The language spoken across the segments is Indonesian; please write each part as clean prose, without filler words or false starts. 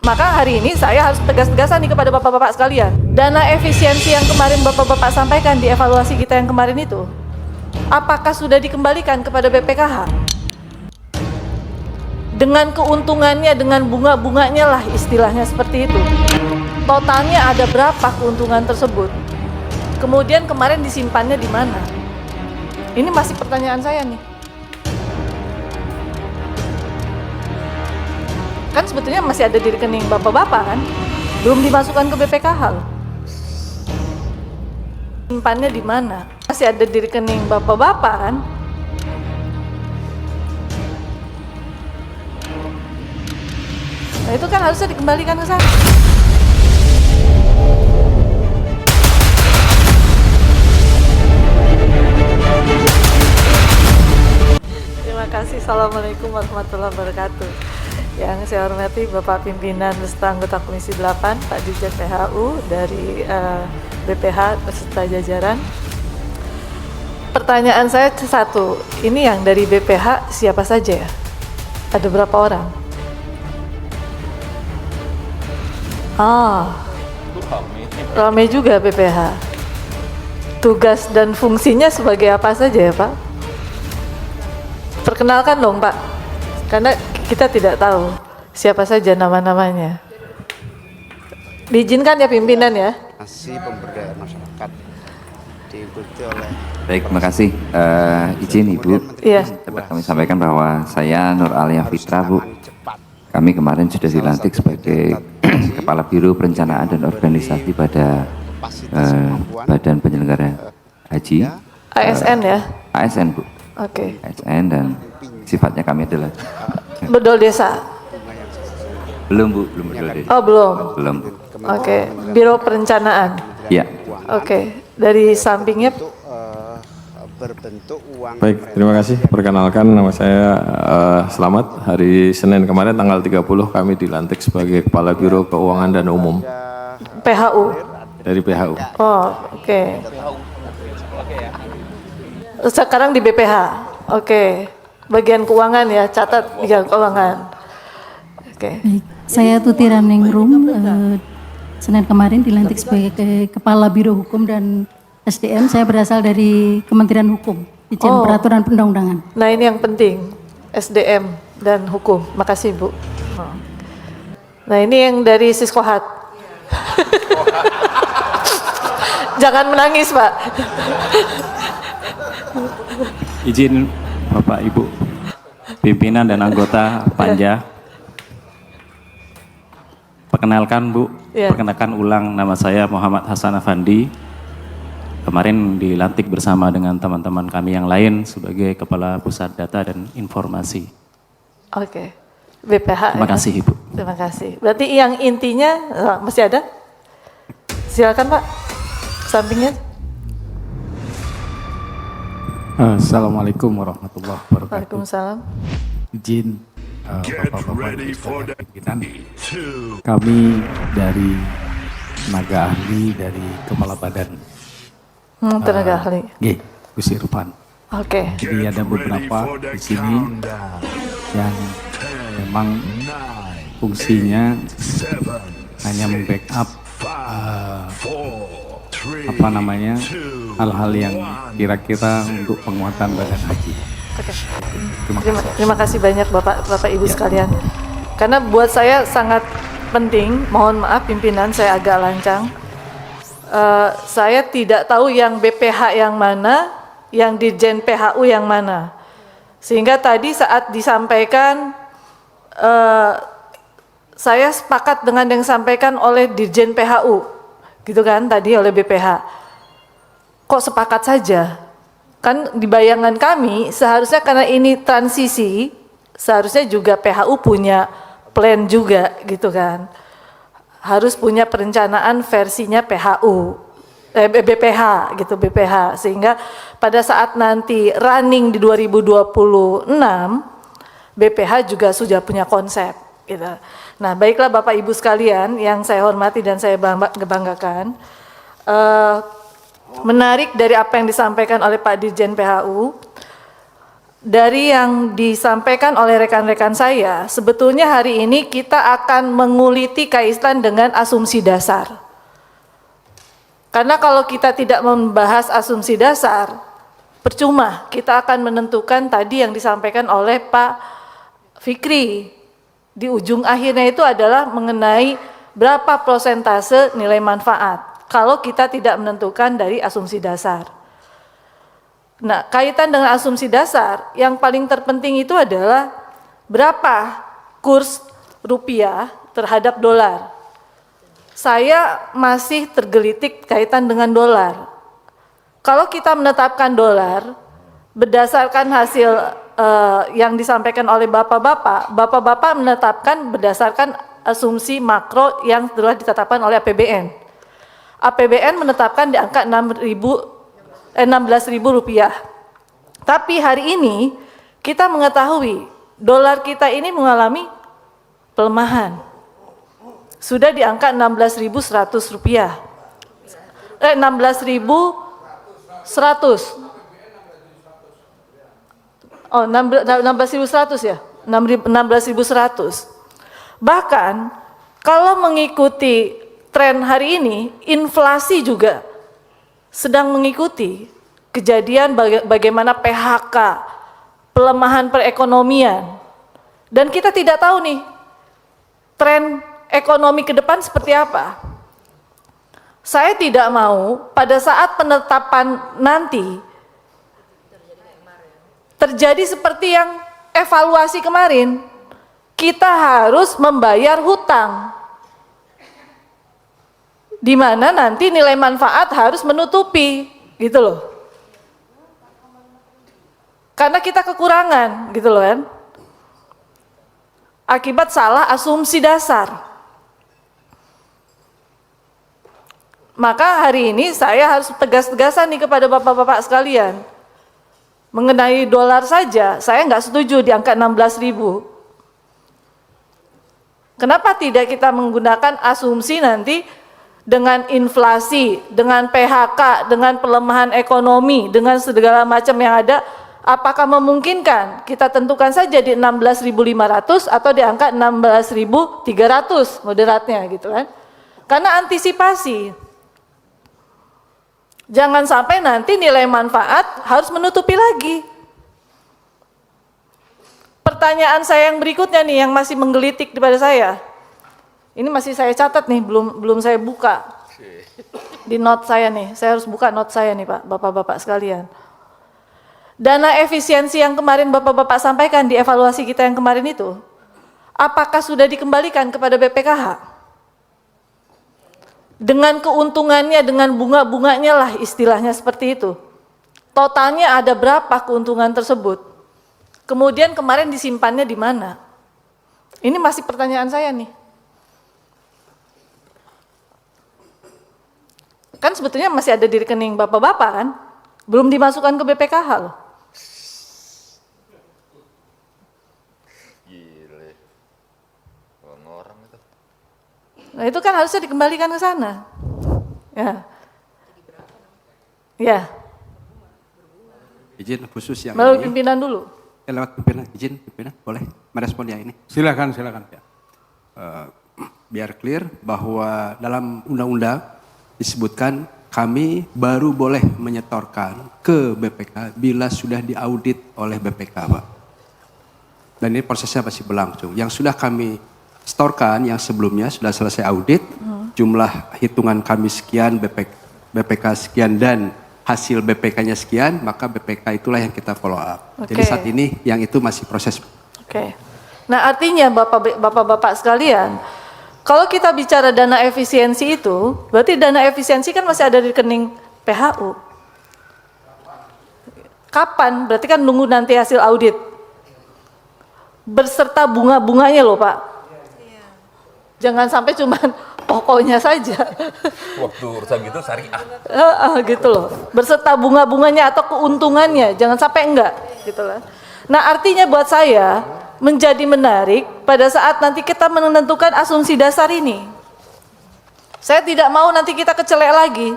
Maka hari ini saya harus tegas-tegasan nih kepada bapak-bapak sekalian. Dana efisiensi yang kemarin bapak-bapak sampaikan di evaluasi kita yang kemarin itu, apakah sudah dikembalikan kepada BPKH? Dengan keuntungannya, dengan bunga-bunganya lah istilahnya seperti itu. Totalnya ada berapa keuntungan tersebut? Kemudian kemarin disimpannya di mana? Ini masih pertanyaan saya nih. Kan sebetulnya masih ada di rekening bapak-bapak kan? Belum dimasukkan ke BPKH loh. Simpannya di mana? Masih ada di rekening bapak-bapak kan? Nah itu kan harusnya dikembalikan ke sana. Terima kasih. Assalamualaikum warahmatullahi wabarakatuh. Yang saya hormati Bapak Pimpinan beserta anggota Komisi 8, Pak Dirjen PHU dari BPH beserta jajaran. Pertanyaan saya satu, ini yang dari BPH siapa saja ya? Ada berapa orang? Ramai juga BPH. Tugas dan fungsinya sebagai apa saja ya Pak? Perkenalkan dong Pak, karena kita tidak tahu siapa saja nama-namanya. Diizinkan ya pimpinan ya. Masih pemberdayaan masyarakat diikuti oleh. Baik, terima kasih. Izin Ibu, Iya. dapat kami sampaikan bahwa saya Nur Alia Fitra, Bu. Kami kemarin sudah dilantik sebagai Kepala Biro Perencanaan dan Organisasi pada Badan Penyelenggara Haji. ASN ya? ASN, Bu. Oke. ASN, dan sifatnya kami adalah Bedol desa? belum, Bu, belum berdiri. Oh belum? Belum. Oke. Biro Perencanaan? Ya. Oke. Dari sampingnya? Berbentuk uang. Baik, terima kasih. Perkenalkan, nama saya Selamat. Hari Senin kemarin tanggal 30 kami dilantik sebagai Kepala Biro Keuangan dan Umum PHU? dari PHU. Oh oke. Sekarang di BPH? Oke. Bagian keuangan ya, catat bagian keuangan. Oke. Baik, saya Tuti Ramningrum, Senin kemarin dilantik sebagai Kepala Biro Hukum dan SDM. Saya berasal dari Kementerian Hukum, Ditjen Peraturan Perundang-undangan. Nah ini yang penting, SDM dan hukum. Makasih Bu. Nah ini yang dari Siskohat. Jangan menangis Pak. Izin Bapak Ibu pimpinan dan anggota Panja. Perkenalkan Bu, Ya. Perkenalkan ulang, nama saya Muhammad Hasan Afandi. Kemarin dilantik bersama dengan teman-teman kami yang lain sebagai Kepala Pusat Data dan Informasi. Oke. BPH. Terima kasih Ibu. Terima kasih. Berarti yang intinya masih ada? Silakan Pak. Sampingnya. Assalamualaikum warahmatullahi wabarakatuh. Waalaikumsalam. Izin Bapak-Bapak pimpinan, kami dari tenaga ahli dari Kepala Badan Tenaga ahli. Gus Irfan. Oke. Jadi ada beberapa di sini yang memang fungsinya hanya membackup hal-hal yang kira-kira untuk penguatan badan haji. Oke. Terima kasih banyak Bapak Ibu sekalian. Karena buat saya sangat penting, mohon maaf pimpinan saya agak lancang. Saya tidak tahu yang BPH yang mana, yang Dirjen PHU yang mana. Sehingga tadi saat disampaikan, saya sepakat dengan yang disampaikan oleh Dirjen PHU, gitu kan, tadi oleh BPH. Kok sepakat saja? Kan di bayangan kami seharusnya karena ini transisi, seharusnya juga PHU punya plan juga gitu kan. Harus punya perencanaan versinya PHU, BPH gitu, BPH. Sehingga pada saat nanti running di 2026, BPH juga sudah punya konsep gitu. Nah baiklah Bapak Ibu sekalian yang saya hormati dan saya banggakan. Menarik dari apa yang disampaikan oleh Pak Dirjen PHU, dari yang disampaikan oleh rekan-rekan saya, sebetulnya hari ini kita akan menguliti kaitan dengan asumsi dasar. Karena kalau kita tidak membahas asumsi dasar, percuma kita akan menentukan tadi yang disampaikan oleh Pak Fikri. Di ujung akhirnya itu adalah mengenai berapa prosentase nilai manfaat kalau kita tidak menentukan dari asumsi dasar. Nah, kaitan dengan asumsi dasar, yang paling terpenting itu adalah berapa kurs rupiah terhadap dolar. Saya masih tergelitik kaitan dengan dolar. Kalau kita menetapkan dolar, berdasarkan hasil yang disampaikan oleh bapak-bapak menetapkan berdasarkan asumsi makro yang telah ditetapkan oleh APBN. APBN menetapkan di angka 16.000 rupiah. Tapi hari ini kita mengetahui dolar kita ini mengalami pelemahan. Sudah di angka 16.100 rupiah. 16.100. Oh, 16.100 ya? 16.100. Bahkan kalau mengikuti tren hari ini, inflasi juga sedang mengikuti kejadian bagaimana PHK, pelemahan perekonomian. Dan kita tidak tahu nih, tren ekonomi ke depan seperti apa. Saya tidak mau pada saat penetapan nanti terjadi seperti yang evaluasi kemarin, kita harus membayar hutang, di mana nanti nilai manfaat harus menutupi, gitu loh. Karena kita kekurangan, gitu loh kan. Akibat salah asumsi dasar. Maka hari ini saya harus tegas-tegasan nih kepada bapak-bapak sekalian. Mengenai dolar saja, saya nggak setuju di angka 16.000. Kenapa tidak kita menggunakan asumsi nanti dengan inflasi, dengan PHK, dengan pelemahan ekonomi, dengan segala macam yang ada, apakah memungkinkan kita tentukan saja di 16.500 atau di angka 16.300 moderatnya gitu kan. Karena antisipasi. Jangan sampai nanti nilai manfaat harus menutupi lagi. Pertanyaan saya yang berikutnya nih yang masih menggelitik kepada saya. Ini masih saya catat nih, belum saya buka. Di note saya nih, saya harus buka note saya nih Pak, bapak-bapak sekalian. Dana efisiensi yang kemarin bapak-bapak sampaikan di evaluasi kita yang kemarin itu, apakah sudah dikembalikan kepada BPKH? Dengan keuntungannya, dengan bunga-bunganya lah istilahnya seperti itu. Totalnya ada berapa keuntungan tersebut? Kemudian kemarin disimpannya di mana? Ini masih pertanyaan saya nih. Kan sebetulnya masih ada di rekening bapak-bapak kan? Belum dimasukkan ke BPKH loh. Gile. Orang itu. Nah itu kan harusnya dikembalikan ke sana. Ya. Ya. Izin khusus yang Melalui ini. pimpinan dulu. Lewat pimpinan, izin pimpinan, boleh merespon yang ini. Silakan. Ya. Biar clear bahwa dalam undang-undang disebutkan kami baru boleh menyetorkan ke BPK bila sudah diaudit oleh BPK, Pak. Dan ini prosesnya masih berlangsung. Yang sudah kami setorkan yang sebelumnya sudah selesai audit, jumlah hitungan kami sekian, BPK sekian dan hasil BPK-nya sekian, maka BPK itulah yang kita follow up. Oke. Jadi saat ini yang itu masih proses. Oke. Nah artinya bapak-bapak sekalian, kalau kita bicara dana efisiensi itu, berarti dana efisiensi kan masih ada di rekening PHU. Kapan? Berarti kan nunggu nanti hasil audit. Berserta bunga-bunganya loh Pak. Jangan sampai cuman pokoknya saja. Waktu urusan gitu syariah. Gitu loh. Berserta bunga-bunganya atau keuntungannya, jangan sampai enggak gitu loh. Nah, artinya buat saya menjadi menarik pada saat nanti kita menentukan asumsi dasar ini. Saya tidak mau nanti kita kecelek lagi.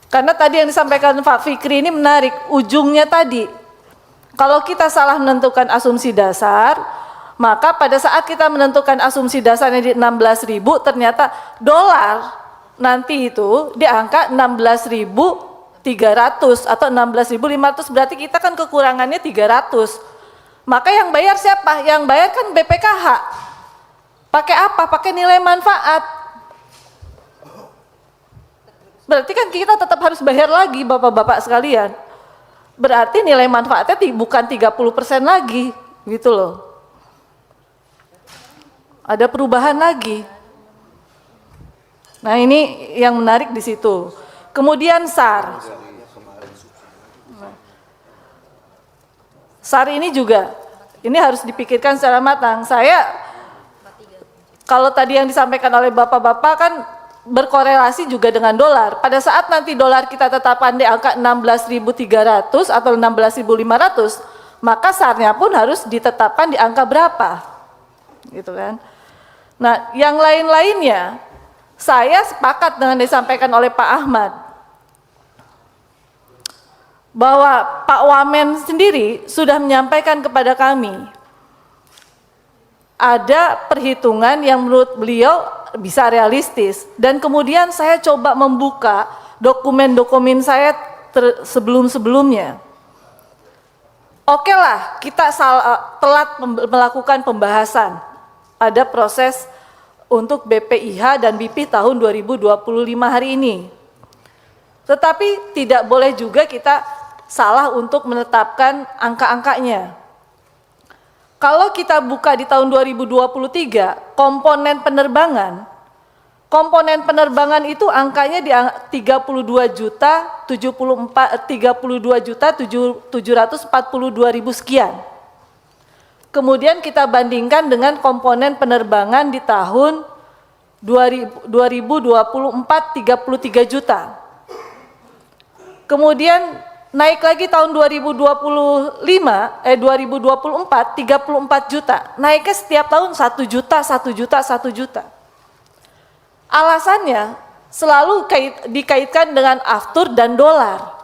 Karena tadi yang disampaikan Pak Fikri ini menarik, ujungnya tadi Kalau kita salah menentukan asumsi dasar, maka pada saat kita menentukan asumsi dasarnya di 16.000, ternyata dolar nanti itu di angka 16.300 atau 16.500, berarti kita kan kekurangannya 300. Maka yang bayar siapa? Yang bayar kan BPKH. Pakai apa? Pakai nilai manfaat. Berarti kan kita tetap harus bayar lagi, Bapak-bapak sekalian. Berarti nilai manfaatnya bukan 30% lagi, gitu loh. Ada perubahan lagi. Nah, ini yang menarik di situ. Kemudian SAR. SAR ini juga, ini harus dipikirkan secara matang. Kalau tadi yang disampaikan oleh Bapak-bapak kan berkorelasi juga dengan dolar. Pada saat nanti dolar kita tetapkan di angka 16.300 atau 16.500, maka SAR-nya pun harus ditetapkan di angka berapa, gitu kan. Nah, yang lain-lainnya, saya sepakat dengan disampaikan oleh Pak Ahmad, bahwa Pak Wamen sendiri sudah menyampaikan kepada kami, ada perhitungan yang menurut beliau bisa realistis, dan kemudian saya coba membuka dokumen-dokumen saya sebelum-sebelumnya. Oke lah, kita telat melakukan pembahasan pada proses untuk BPIH dan BIP tahun 2025 hari ini. Tetapi tidak boleh juga kita salah untuk menetapkan angka-angkanya. Kalau kita buka di tahun 2023, komponen penerbangan itu angkanya di 32.742.000 sekian. Kemudian kita bandingkan dengan komponen penerbangan di tahun 2024 33 juta. Kemudian naik lagi tahun 2024 34 juta. Naiknya setiap tahun 1 juta, 1 juta, 1 juta. Alasannya selalu dikaitkan dengan aftur dan dolar.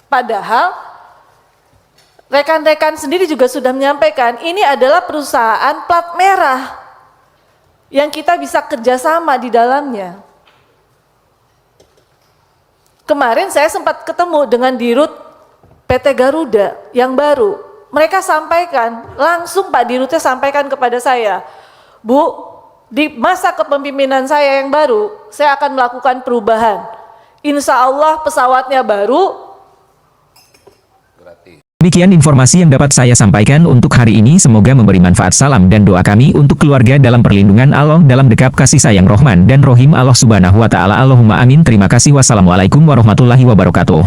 Padahal rekan-rekan sendiri juga sudah menyampaikan, ini adalah perusahaan plat merah yang kita bisa kerjasama di dalamnya. Kemarin saya sempat ketemu dengan Dirut PT Garuda yang baru. Mereka sampaikan, langsung Pak Dirutnya sampaikan kepada saya, Bu, di masa kepemimpinan saya yang baru, saya akan melakukan perubahan. Insya Allah pesawatnya baru. Demikian informasi yang dapat saya sampaikan untuk hari ini. Semoga memberi manfaat. Salam dan doa kami untuk keluarga dalam perlindungan Allah, dalam dekap kasih sayang Rahman dan Rohim Allah Subhanahu wa Ta'ala. Allahumma amin. Terima kasih. Wassalamualaikum warahmatullahi wabarakatuh.